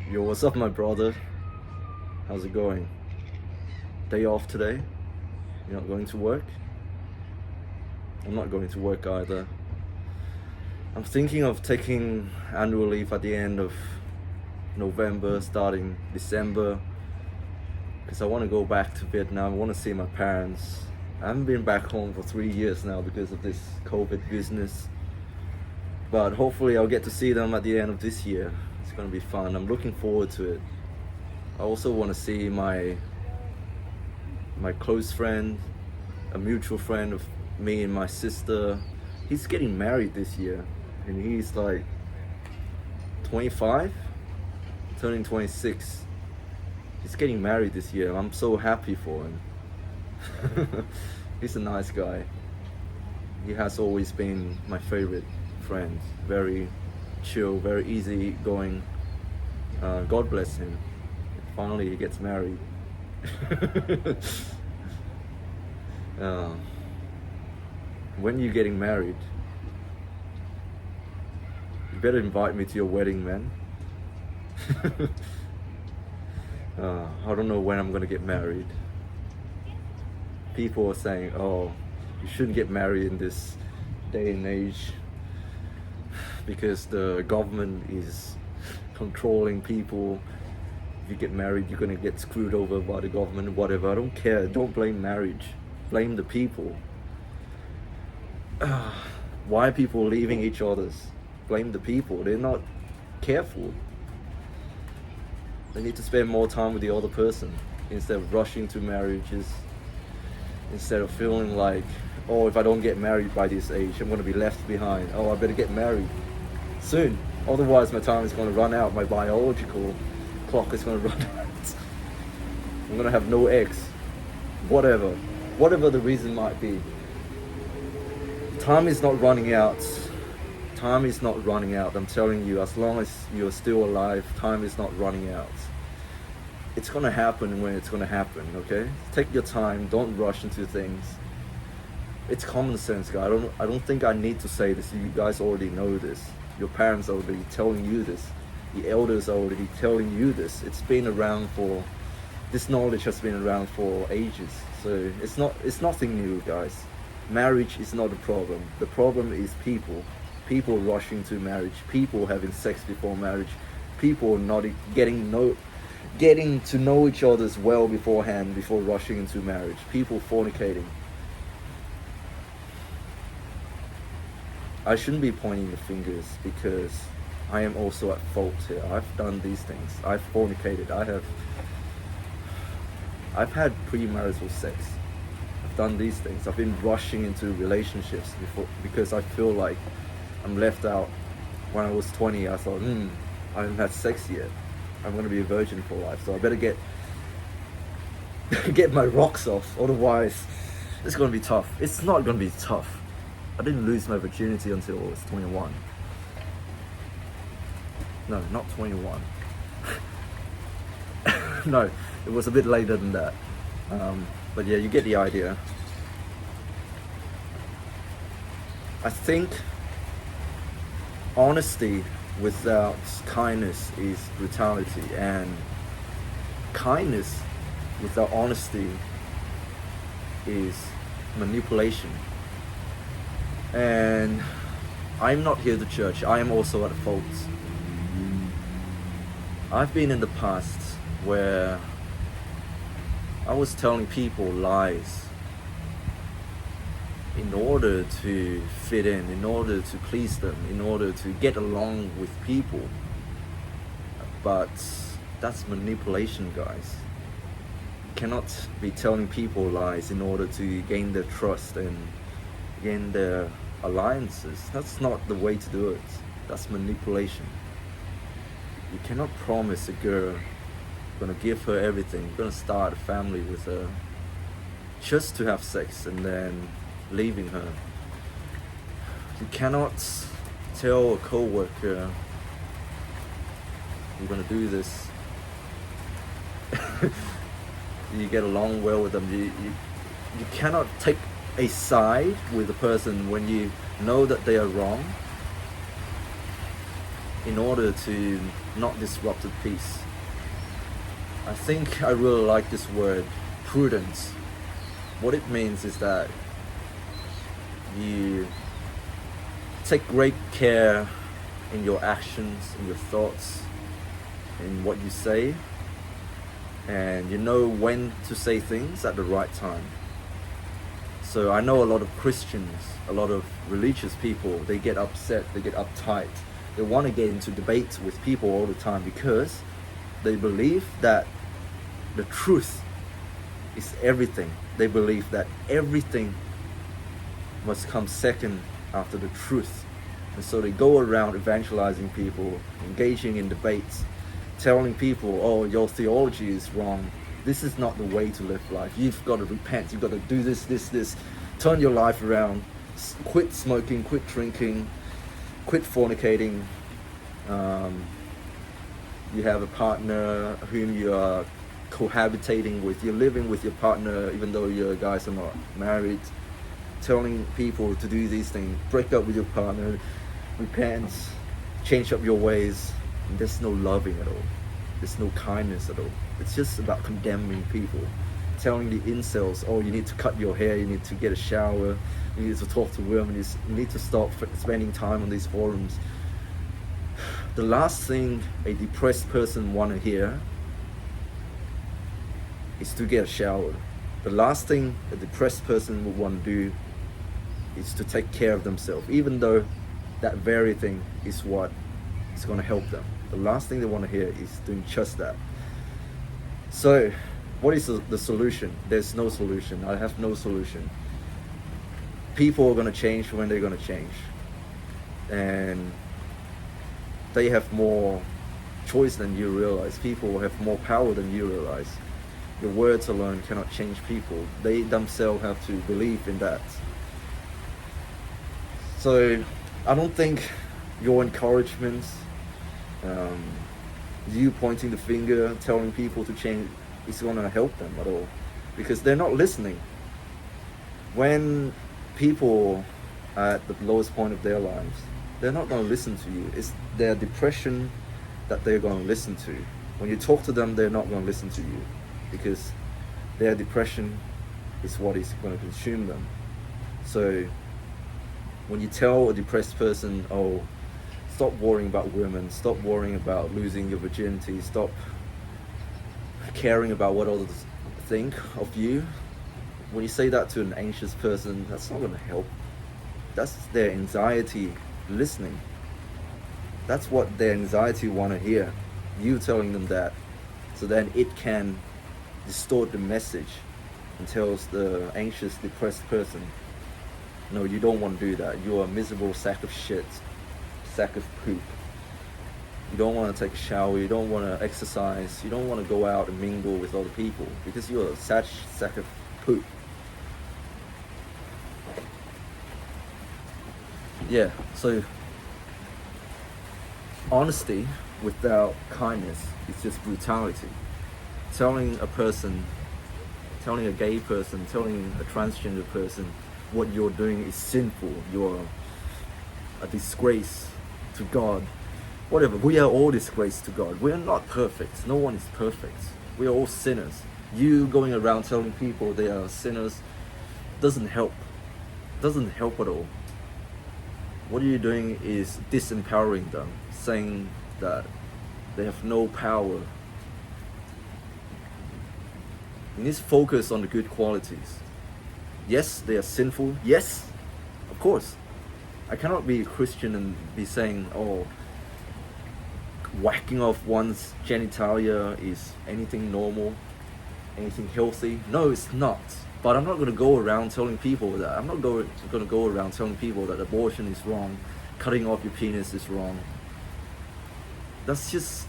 Yo, what's up, my brother? How's it going? Day off today? You're not going to work? I'm not going to work either. I'm thinking of taking annual leave at the end of November, starting December, because I want to go back to Vietnam. I want to see my parents. I haven't been back home for 3 years now because of this COVID business. But hopefully I'll get to see them at the end of this year. It's going to be fun. I'm looking forward to it. I also want to see my close friend, a mutual friend of me and my sister. He's getting married this year, and he's like 25, turning 26. He's getting married this year. I'm so happy for him. He's a nice guy. He has always been my favorite friend. Very chill, very easy going. God bless him. Finally, he gets married. When you getting married, you better invite me to your wedding, man. I don't know when I'm gonna get married. People are saying, oh, you shouldn't get married in this day and age because the government is controlling people. If you get married, you're gonna get screwed over by the government, whatever. I don't care. Don't blame marriage. Blame the people. Why are people leaving each other's? Blame the people. They're not careful. They need to spend more time with the other person instead of rushing to marriages. Instead of feeling like, oh, if I don't get married by this age, I'm gonna be left behind. Oh, I better get married soon. Otherwise, my time is gonna run out. My biological clock is gonna run out. I'm gonna have no eggs. Whatever the reason might be. Time is not running out. Time is not running out. I'm telling you, as long as you're still alive, time is not running out. It's gonna happen when it's gonna happen, okay? Take your time, don't rush into things. It's common sense, guys. I don't think I need to say this. You guys already know this. Your parents are already telling you this. The elders are already telling you this. It's been around for, this knowledge has been around for ages. So it's nothing new, guys. Marriage is not a problem. The problem is people. People rushing to marriage. People having sex before marriage. People not getting to know each other well beforehand before rushing into marriage. People fornicating. I shouldn't be pointing the fingers because I am also at fault here. I've done these things. I've fornicated. I've had premarital sex. I've done these things. I've been rushing into relationships before because I feel like I'm left out. When I was 20, I thought, I haven't had sex yet. I'm gonna be a virgin for life, so I better get my rocks off. Otherwise, it's gonna be tough. It's not gonna be tough. I didn't lose my virginity until I was 21. No, not 21. No, it was a bit later than that. But yeah, you get the idea. I think honesty without kindness is brutality, and kindness without honesty is manipulation. And I'm not here to judge. I am also at fault. I've been in the past where I was telling people lies in order to fit in order to please them, in order to get along with people. But that's manipulation, guys. You cannot be telling people lies in order to gain their trust and gain their alliances. That's not the way to do it. That's manipulation. You cannot promise a girl you're gonna give her everything, you're gonna start a family with her just to have sex and then leaving her. You cannot tell a co-worker you're gonna do this. You get along well with them. You cannot take a side with a person when you know that they are wrong. in order to not disrupt the peace. I think I really like this word, prudence. What it means is that you take great care in your actions, in your thoughts, in what you say, and you know when to say things at the right time. So I know a lot of Christians, a lot of religious people, they get upset, they get uptight. They want to get into debates with people all the time because they believe that the truth is everything. They believe that everything must come second after the truth. And so they go around evangelizing people, engaging in debates, telling people, oh, your theology is wrong. This is not the way to live life. You've got to repent. You've got to do this. Turn your life around. Quit smoking, quit drinking, quit fornicating. You have a partner whom you are cohabitating with. You're living with your partner even though you guys are not married. Telling people to do these things. Break up with your partner. Repent. Change up your ways. And there's no loving at all. There's no kindness at all. It's just about condemning people. Telling the incels, oh, you need to cut your hair, you need to get a shower, you need to talk to women, you need to stop spending time on these forums. The last thing a depressed person want to hear is to get a shower. The last thing a depressed person would want to do is to take care of themselves, even though that very thing is what is going to help them. The last thing they want to hear is doing just that. So, what is the solution? There's no solution. I have no solution. People are going to change when they're going to change. And they have more choice than you realize. People have more power than you realize. Your words alone cannot change people. They themselves have to believe in that. So, I don't think your encouragements, you pointing the finger, telling people to change, is going to help them at all, because they're not listening. When people are at the lowest point of their lives, they're not going to listen to you. It's their depression that they're going to listen to. When you talk to them, they're not going to listen to you, because their depression is what is going to consume them. So when you tell a depressed person, oh, stop worrying about women, stop worrying about losing your virginity, stop caring about what others think of you. When you say that to an anxious person, that's not going to help. That's their anxiety listening. That's what their anxiety want to hear. You telling them that. So then it can distort the message and tells the anxious, depressed person, no, you don't want to do that. You're a miserable sack of shit, sack of poop. You don't want to take a shower, you don't want to exercise, you don't want to go out and mingle with other people because you're a sack of poop. Yeah, so honesty without kindness is just brutality. Telling a person, telling a gay person, telling a transgender person what you're doing is sinful, you're a disgrace to God. Whatever, we are all disgrace to God. We are not perfect. No one is perfect. We are all sinners. You going around telling people they are sinners doesn't help. Doesn't help at all. What you're doing is disempowering them, saying that they have no power. You need to focus on the good qualities. Yes, they are sinful. Yes, of course. I cannot be a Christian and be saying, oh, whacking off one's genitalia is anything normal, anything healthy. No, it's not. But I'm not going to go around telling people that. I'm not going to go around telling people that abortion is wrong, cutting off your penis is wrong. That's just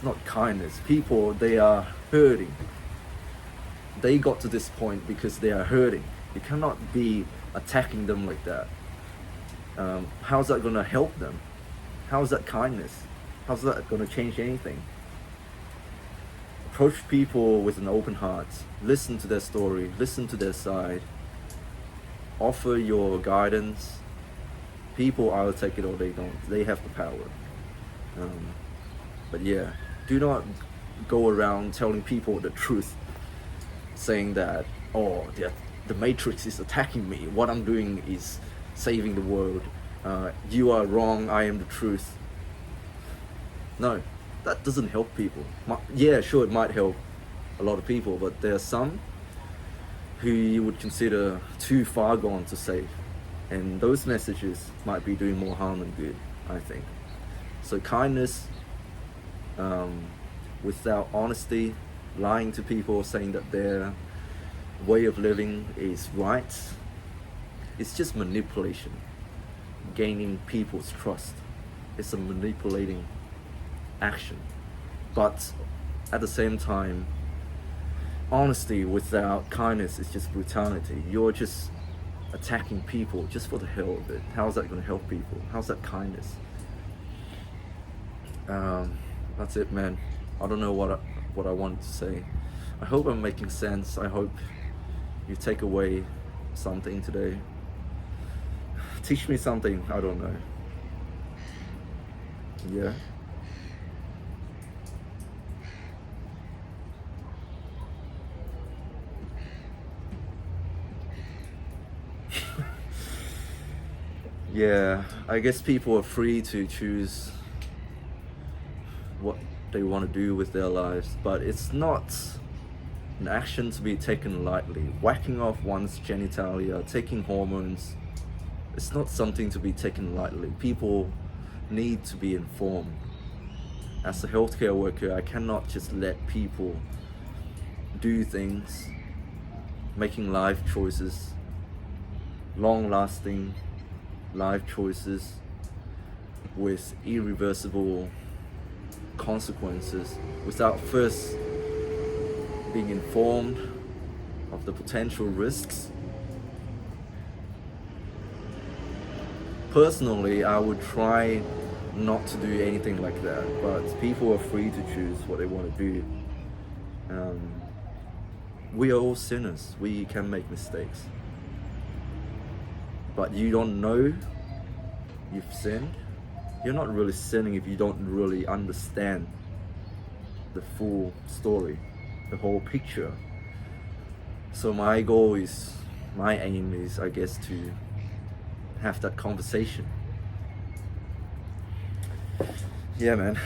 not kindness. People, they are hurting. They got to this point because they are hurting. You cannot be attacking them like that. How's that going to help them? How's that kindness? How's that going to change anything? Approach people with an open heart. Listen to their story. Listen to their side. Offer your guidance. People either take it or they don't. They have the power. But yeah, do not go around telling people the truth, saying that, oh, the Matrix is attacking me. What I'm doing is saving the world. You are wrong. I am the truth. No, that doesn't help people. Yeah, sure, it might help a lot of people, but there are some who you would consider too far gone to save. And those messages might be doing more harm than good, I think. So kindness, without honesty, lying to people, saying that their way of living is right, it's just manipulation, gaining people's trust. It's a manipulating action. But at the same time, honesty without kindness is just brutality. You're just attacking people just for the hell of it. How's that going to help people? How's that kindness? That's it, man. I don't know what I wanted to say. I hope I'm making sense. I hope you take away something today. Teach me something. I don't know. Yeah. Yeah, I guess people are free to choose what they want to do with their lives, but it's not an action to be taken lightly. Whacking off one's genitalia, taking hormones, it's not something to be taken lightly. People need to be informed. As a healthcare worker, I cannot just let people do things, making life choices, long-lasting life choices with irreversible consequences without first being informed of the potential risks. Personally, I would try not to do anything like that, but people are free to choose what they want to do. We are all sinners. We can make mistakes. But you don't know you've sinned. You're not really sinning if you don't really understand the full story, the whole picture. So my aim is, I guess, to have that conversation. Yeah, man.